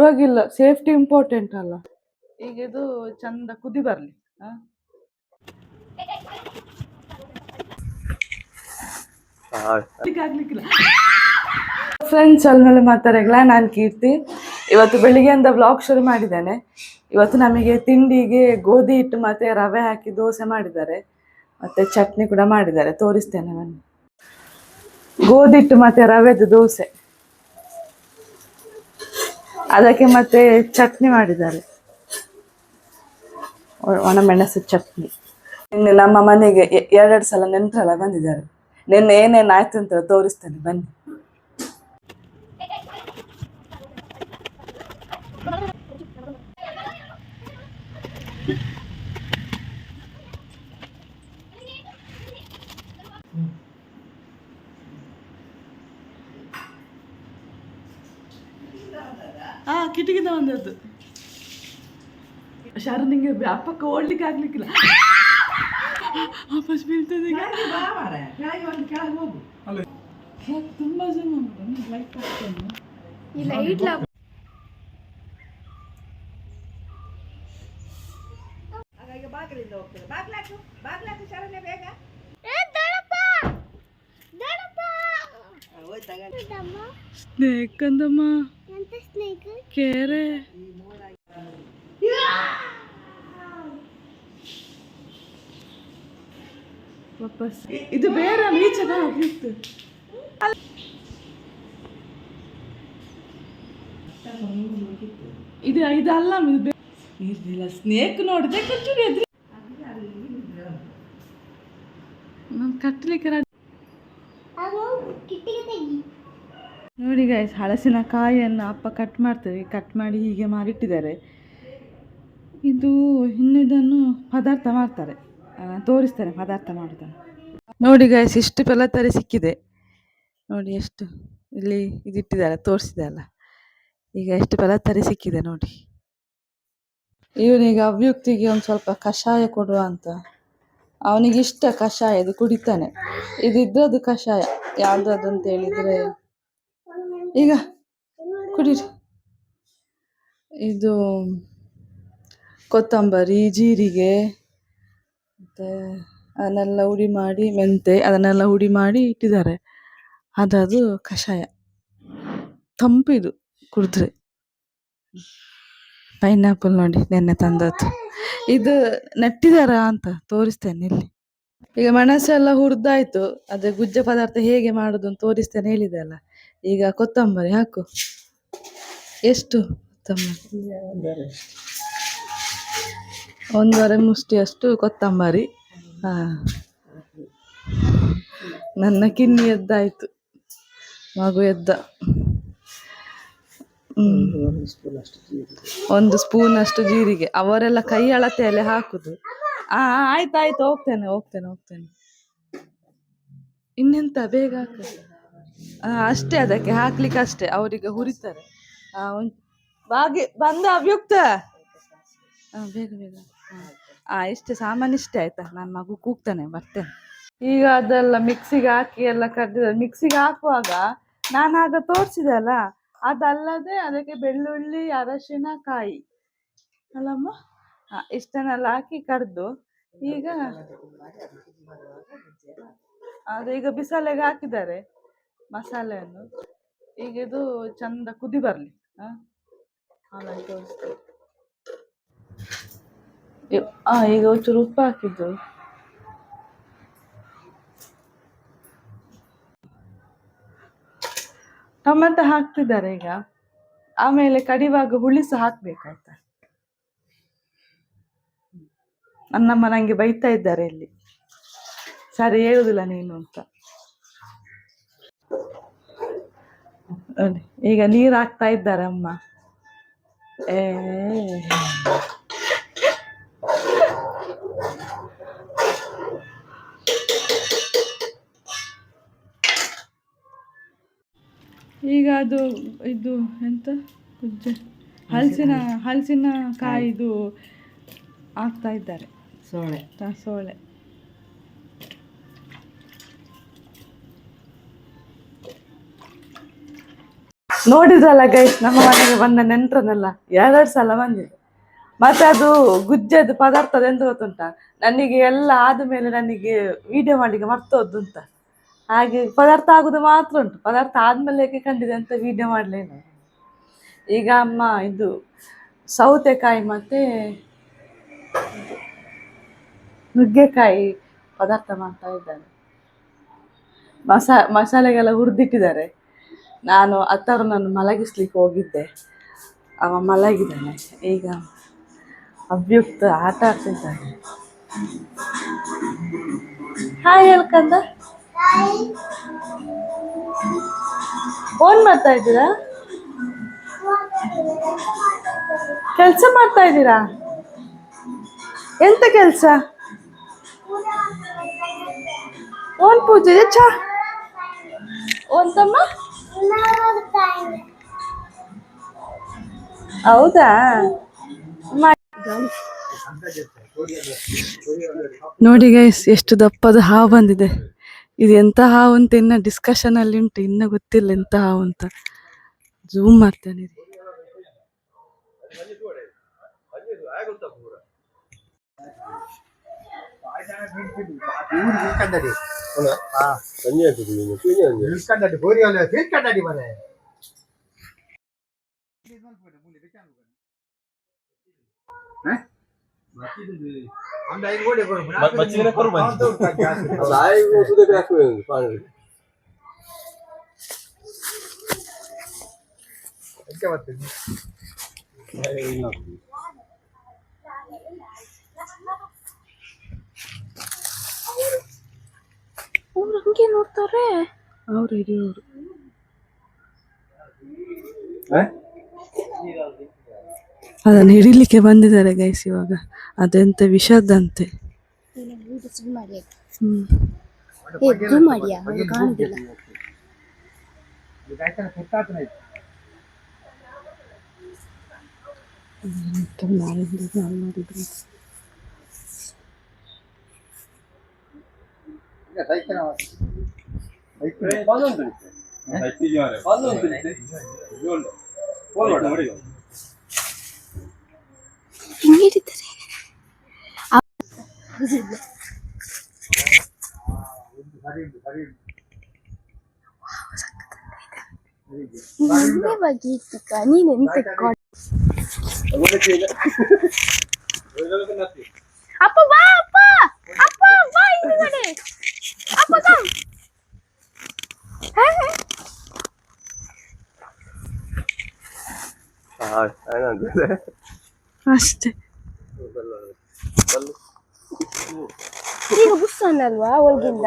ಪರವಾಗಿಲ್ಲ, safety important ಅಲ್ಲ. ಈಗ ಇದು ಚಂದ ಕುದಿ ಬರ್ಲಿ. ಫ್ರೆಂಡ್ಸ್, ಅಲ್ಮೇಲೆ ಮಾತಾಡಲ್ಲ. ನಾನು ಕೀರ್ತಿ. ಇವತ್ತು ಬೆಳಿಗ್ಗೆಯಿಂದ ವ್ಲಾಗ್ ಶುರು ಮಾಡಿದ್ದೇನೆ. ಇವತ್ತು ನಮಗೆ ತಿಂಡಿಗೆ ಗೋಧಿ ಹಿಟ್ಟು ಮತ್ತು ರವೆ ಹಾಕಿ ದೋಸೆ ಮಾಡಿದ್ದಾರೆ, ಮತ್ತು ಚಟ್ನಿ ಕೂಡ ಮಾಡಿದ್ದಾರೆ. ತೋರಿಸ್ತೇನೆ ನಾನು. ಗೋಧಿ ಹಿಟ್ಟು ಮತ್ತು ರವೆದು ದೋಸೆ, ಅದಕ್ಕೆ ಮತ್ತೆ ಚಟ್ನಿ ಮಾಡಿದ್ದಾರೆ, ಒಣಮೆಣಸು ಚಟ್ನಿ. ನಿನ್ನೆ ನಮ್ಮ ಮನೆಗೆ 2 ಸಲ ನೆಂಟರೆಲ್ಲ ಬಂದಿದ್ದಾರೆ. ನಿನ್ನೆ ಏನೇನು ಆಯ್ತು ಅಂತ ತೋರಿಸ್ತೇನೆ, ಬನ್ನಿ. ಕಿಟಕಿದ ಬಂದದ್ದು. ಶಾರು, ನಿಂಗೆ ವ್ಯಾಪಕ ಓಡ್ಲಿಕ್ಕೆ ಆಗ್ಲಿಕ್ಕಿಲ್ಲ, ವಾಪಸ್ ಬೀಳ್ತದೆ. ತುಂಬಾ ಜನ ಲೈಟ್ ಆಗ್ತೇನೆ. ಸ್ನೇಕ್ ಅಂದಮ್ಮ, ಕೇರೆ. ವಾಪಸ್ ಇದು ಬೇರೆ ಈಚೆ ಹೋಗಿತ್ತು. ಇದಲ್ಲ, ಇದು ಸ್ನೇಕ್ ನೋಡಿದೆ ಕಟ್ಟಲಿಕ್ಕೆ. ನೋಡಿ ಗೈಸ್, ಹಲಸಿನಕಾಯಿಯನ್ನು ಅಪ್ಪ ಕಟ್ ಮಾಡ್ತಾರೆ. ಕಟ್ ಮಾಡಿ ಹೀಗೆ ಮಾಡಿಟ್ಟಿದ್ದಾರೆ. ಇದು ಇನ್ನು ಇದನ್ನು ಪದಾರ್ಥ ಮಾಡ್ತಾರೆ, ತೋರಿಸ್ತಾರೆ ಪದಾರ್ಥ ಮಾಡೋದನ್ನು. ನೋಡಿ ಗೈಸ್, ಇಷ್ಟು ಪೆಲತರಿ ಸಿಕ್ಕಿದೆ ನೋಡಿ. ಎಷ್ಟು ಇಲ್ಲಿ ಇದಿಟ್ಟಿದ್ದಾರೆ, ತೋರಿಸಿದೆ ಅಲ್ಲ. ಈಗ ಎಷ್ಟು ಪೆಲತರಿ ಸಿಕ್ಕಿದೆ ನೋಡಿ. ಇವನಿಗೆ ಅವ್ಯುಕ್ತಿಗೆ ಒಂದು ಸ್ವಲ್ಪ ಕಷಾಯ ಕೊಡುವ ಅಂತ. ಅವನಿಗೆ ಇಷ್ಟ ಕಷಾಯ, ಇದು ಕುಡಿತಾನೆ. ಇದಿದ್ದದ್ದು ಕಷಾಯ ಯಾವ್ದದು ಅಂತ ಹೇಳಿದ್ರೆ, ಈಗ ಕುಡೀರಿ. ಇದು ಕೊತ್ತಂಬರಿ, ಜೀರಿಗೆ ಮತ್ತು ಅದನ್ನೆಲ್ಲ ಹುಡಿ ಮಾಡಿ, ಮೆಂತೆ ಅದನ್ನೆಲ್ಲ ಹುಡಿ ಮಾಡಿ ಇಟ್ಟಿದ್ದಾರೆ. ಅದದು ಕಷಾಯ, ತಂಪಿದು ಕುಡಿದ್ರೆ. ಪೈನಾಪಲ್ ನೋಡಿ, ನೆನ್ನೆ ತಂದದ್ದು. ಇದು ನೆಟ್ಟಿದಾರ ಅಂತ ತೋರಿಸ್ತೇನೆ ಇಲ್ಲಿ. ಈಗ ಮೆಣಸೆಲ್ಲ ಹುರಿದಾಯ್ತು. ಅದೇ ಗುಜ್ಜ ಪದಾರ್ಥ ಹೇಗೆ ಮಾಡೋದು ಅಂತ ತೋರಿಸ್ತೇನೆ ಹೇಳಿದೆ ಅಲ್ಲ. ಈಗ ಕೊತ್ತಂಬರಿ ಹಾಕು. ಎಷ್ಟು ಕೊತ್ತಂಬರಿ? 1.5 ಮುಷ್ಟಿಯಷ್ಟು ಕೊತ್ತಂಬರಿ. ನನ್ನ ಕಿನ್ನಿ ಎದ್ದಾಯ್ತು, ಮಗು ಎದ್ದ. 1 ಸ್ಪೂನ್ ಅಷ್ಟು ಜೀರಿಗೆ. ಅವರೆಲ್ಲ ಕೈ ಅಳತೆಯಲ್ಲೇ ಹಾಕುದು. ಆಯ್ತಾಯ್ತು, ಹೋಗ್ತೇನೆ. ಇನ್ನೆಂತ ಬೇಗ ಹಾಕ. ಅಷ್ಟೇ, ಅದಕ್ಕೆ ಹಾಕ್ಲಿಕ್ಕೆ ಅಷ್ಟೇ. ಅವರಿಗೆ ಹುರಿತಾರೆ. ಬಂದ ಅವ್ಯುಕ್ತ, ಬೇಗ ಇಷ್ಟೇ ಸಾಮಾನು, ಇಷ್ಟೇ ಆಯ್ತಾ. ನನ್ನ ಮಗು ಕೂಗ್ತಾನೆ, ಬರ್ತೇನೆ. ಈಗ ಅದೆಲ್ಲ ಮಿಕ್ಸಿಗೆ ಹಾಕಿ ಎಲ್ಲ ಕರೆದಿದ್ದಾರೆ. ಮಿಕ್ಸಿಗೆ ಹಾಕುವಾಗ ನಾನು ಆಗ ತೋರಿಸಿದೆ ಅಲ್ಲ, ಅದಲ್ಲದೆ ಅದಕ್ಕೆ ಬೆಳ್ಳುಳ್ಳಿ, ಅರಶಿನ, ಕಾಯಿ ಅಲ್ಲಮ್ಮ, ಇಷ್ಟನ್ನೆಲ್ಲ ಹಾಕಿ ಕರೆದು ಈಗ ಈಗ ಬಿಸಿಲಿಗೆ ಹಾಕಿದ್ದಾರೆ ಮಸಾಲೆಯನ್ನು. ಈಗ ಇದು ಚಂದ ಕುದಿ ಬರಲಿ. ಈಗ ಒಂಚೂರು ಉಪ್ಪು ಹಾಕಿದ್ದು. ಟೊಮೆಟೊ ಹಾಕ್ತಿದ್ದಾರೆ ಈಗ. ಆಮೇಲೆ ಕಡಿವಾಗ ಹುಳಿ ಸಹ ಹಾಕ್ಬೇಕಾಯ್ತಾ. ನನ್ನಮ್ಮ ನಂಗೆ ಬೈತಾ ಇದ್ದಾರೆ ಇಲ್ಲಿ, ಸರಿ ಹೇಳುದಿಲ್ಲ ನೀನು ಅಂತ. ಈಗ ನೀರು ಹಾಕ್ತಾ ಇದ್ದಾರೆ ಅಮ್ಮ. ಈಗ ಅದು ಇದು ಎಂತ ಹಲಸಿನ ಕಾಯಿದು ಹಾಕ್ತಾ ಇದ್ದಾರೆ. ಸೋಳೆ. ನೋಡಿದ್ರಲ್ಲ ಗೈಸ್, ನಮ್ಮ ಮನೆಗೆ ಬಂದ ನೆಂಟ್ರನ್ನೆಲ್ಲ 2 ಸಲ ಬಂದಿದೆ. ಮತ್ತೆ ಅದು ಗುಜ್ಜದು ಪದಾರ್ಥದ ಎಂತ ಗೊತ್ತುಂಟ, ನನಗೆ ಎಲ್ಲ ಆದಮೇಲೆ ನನಗೆ ವಿಡಿಯೋ ಮಾಡಲಿಕ್ಕೆ ಮರ್ತೋದ್ದುಂಟ. ಹಾಗೆ ಪದಾರ್ಥ ಆಗುದು ಮಾತ್ರ ಉಂಟು, ಪದಾರ್ಥ ಆದ್ಮೇಲೆ ಹೇಗೆ ಕಂಡಿದೆ ಅಂತ ವಿಡಿಯೋ ಮಾಡಲಿಲ್ಲ. ಈಗ ಅಮ್ಮ ಇದು ಸೌತೆಕಾಯಿ ಮತ್ತೆ ನುಗ್ಗೆಕಾಯಿ ಪದಾರ್ಥ ಮಾಡ್ತಾ ಇದ್ದಾರೆ. ಮಸಾಲೆಗೆಲ್ಲ ಹುರಿದಿಟ್ಟಿದ್ದಾರೆ. ನಾನು ನನ್ನ ಮಲಗಿಸ್ಲಿಕ್ಕೆ ಹೋಗಿದ್ದೆ, ಅವ ಮಲಗಿದ್ದಾನೆ. ಈಗ ಅಭ್ಯುಕ್ತ ಆಟ ಆಡ್ತಿದ್ದಾನೆ. ಹಾಯ್ ಹೇಳ್ಕಂದ, ಫೋನ್ ಮಾಡ್ತಾ ಇದ್ದೀರಾ? ಕೆಲಸ ಮಾಡ್ತಾ ಇದ್ದೀರಾ? ಎಂತ ಕೆಲಸ? ಓನ್ ಪೂಜೆ ಚಾ ಓನ್ ತಮ್ಮ? ಹೌದಾ? ನೋಡಿ ಗೈಸ್, ಎಷ್ಟು ದಪ್ಪದ ಹಾವು ಬಂದಿದೆ. ಇದು ಎಂತ ಹಾವು ಅಂತ ಇನ್ನ ಡಿಸ್ಕಷನ್ ಅಲ್ಲಿ ಉಂಟು, ಇನ್ನ ಗೊತ್ತಿಲ್ಲ ಎಂತ ಹಾವು ಅಂತ. ಜೂಮ್ ಮಾಡ್ತೇನೆ. ಅವ್ರು ಹಂಗೆ ನೋಡ್ತಾರೆ. ಅವ್ರು ಹಿರಿಯವರು. ಅದನ್ನು ಹಿಡಿಲಿಕ್ಕೆ ಬಂದಿದ್ದಾರೆ ಗೈಸ್ ಇವಾಗ. ಅದೆಂತ ವಿಷದಂತೆ. ಅಪ್ಪ ಬಾ, ಅಪ್ಪ ಅಪ್ಪ ಬಾ, ಹಿಂದೆ ಅಪ್ಪ ಕಮ್. ಅಷ್ಟೇ. ಈಗ ಬುಸ್ಸನ್ನಲ್ವಾ ಒಳಗಿಂದ.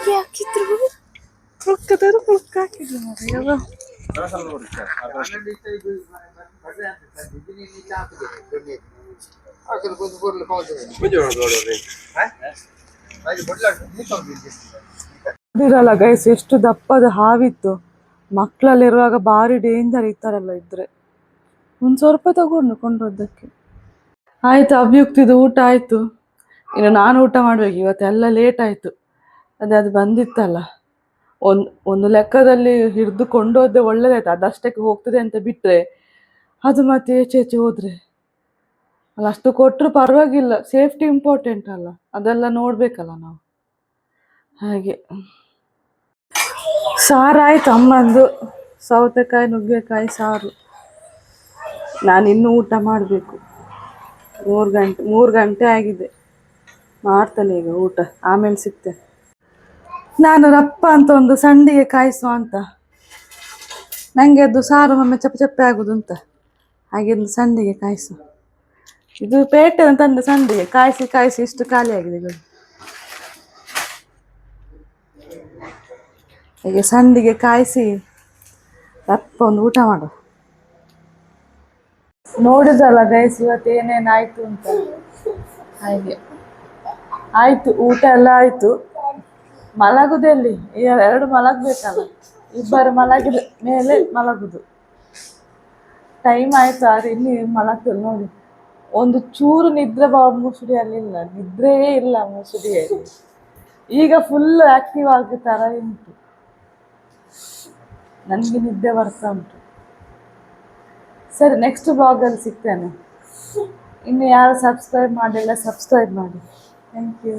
ಹಾಕಿದ್ರು ರೊಕ್ಕದರು ರೊಕ್ಕ ಹಾಕಿದ್ರು ಮರ. ಇರಲ್ಲ ಗೈಸ್, ಎಷ್ಟು ದಪ್ಪದ ಹಾವಿತ್ತು. ಮಕ್ಕಳಲ್ಲಿರುವಾಗ ಭಾರಿ ಡೇಂಜರ್ ಇತ್ತಾರಲ್ಲ ಇದ್ರೆ. ಒಂದು ಸ್ವಲ್ಪ ತಗೊಂಡು ಕೊಂಡೋದಕ್ಕೆ. ಆಯ್ತು, ಅಭಿಯುಕ್ತಿದು ಊಟ ಆಯ್ತು. ಇನ್ನು ನಾನು ಊಟ ಮಾಡ್ಬೇಕು. ಇವತ್ತೆಲ್ಲ ಲೇಟ್ ಆಯ್ತು. ಅದು ಬಂದಿತ್ತಲ್ಲ, ಒಂದು ಲೆಕ್ಕದಲ್ಲಿ ಹಿಡಿದು ಕೊಂಡೋದ್ರೆ ಒಳ್ಳೇದಾಯ್ತು. ಅದಷ್ಟಕ್ಕೆ ಹೋಗ್ತದೆ ಅಂತ ಬಿಟ್ಟರೆ ಅದು ಮತ್ತೆ ಏಚೆ ಹೋದ್ರೆ ಅಲ್ಲ, ಅಷ್ಟು ಕೊಟ್ಟರು ಪರವಾಗಿಲ್ಲ. ಸೇಫ್ಟಿ ಇಂಪಾರ್ಟೆಂಟ್ ಅಲ್ಲ, ಅದೆಲ್ಲ ನೋಡ್ಬೇಕಲ್ಲ ನಾವು. ಹಾಗೆ ಸಾರಾಯ್ತು ಅಮ್ಮಂದು, ಸೌತೆಕಾಯಿ ನುಗ್ಗೆಕಾಯಿ ಸಾರು. ನಾನಿನ್ನೂ ಊಟ ಮಾಡಬೇಕು. 3 ಗಂಟೆ ಆಗಿದೆ. ಮಾಡ್ತಾನೆ ಈಗ ಊಟ, ಆಮೇಲೆ ಸಿಗ್ತೇನೆ. ನಾನು ರಪ್ಪ ಅಂತ ಒಂದು ಸಂಡಿಗೆ ಕಾಯಿಸುವ ಅಂತ. ನನಗೆ ಅದು ಸಾರು ಒಮ್ಮೆ ಚಪ್ಪೆ ಚಪ್ಪೆ ಆಗೋದು ಅಂತ. ಹಾಗೆ ಒಂದು ಸಂಡಿಗೆ ಕಾಯಿಸು. ಇದು ಪೇಟೆ ತಂದ ಸಂಡಿಗೆ ಕಾಯಿಸಿ ಇಷ್ಟು ಖಾಲಿ ಆಗಿದೆ ಈಗ. ಹೀಗೆ ಸಂಡಿಗೆ ಕಾಯಿಸಿ ರಪ್ಪ ಒಂದು ಊಟ ಮಾಡು. ನೋಡಿದ್ರಲ್ಲ ಗೈಸ್, ಇವತ್ತು ಏನೇನಾಯ್ತು ಅಂತ. ಹಾಗೆ ಆಯ್ತು, ಊಟ ಎಲ್ಲ ಆಯ್ತು. ಮಲಗುದೆಲ್ಲಿ, 2 ಮಲಗಬೇಕಲ್ಲ. ಇಬ್ಬರು ಮಲಗಿದ ಮೇಲೆ ಮಲಗುದು. ಟೈಮ್ ಆಯ್ತು ಆದ್ರೆ ಇಲ್ಲಿ ಮಲಗ್ತದೆ ನೋಡಿ. ಒಂದು ಚೂರು ನಿದ್ರೆ ಮುಸುಡಿಯಲ್ಲಿಲ್ಲ, ನಿದ್ರೆಯೇ ಇಲ್ಲ ಮುಸುಡಿಯಲ್ಲಿ. ಈಗ ಫುಲ್ ಆಕ್ಟಿವ್ ಆಗೋ ಥರ ಉಂಟು, ನನಗೆ ನಿದ್ದೆ ಬರ್ತಾ ಉಂಟು. ಸರಿ, ನೆಕ್ಸ್ಟ್ ಬ್ಲಾಗಲ್ಲಿ ಸಿಗ್ತೇನೆ. ಇನ್ನು ಯಾರು ಸಬ್ಸ್ಕ್ರೈಬ್ ಮಾಡಿಲ್ಲ, ಸಬ್ಸ್ಕ್ರೈಬ್ ಮಾಡಿ. Thank you.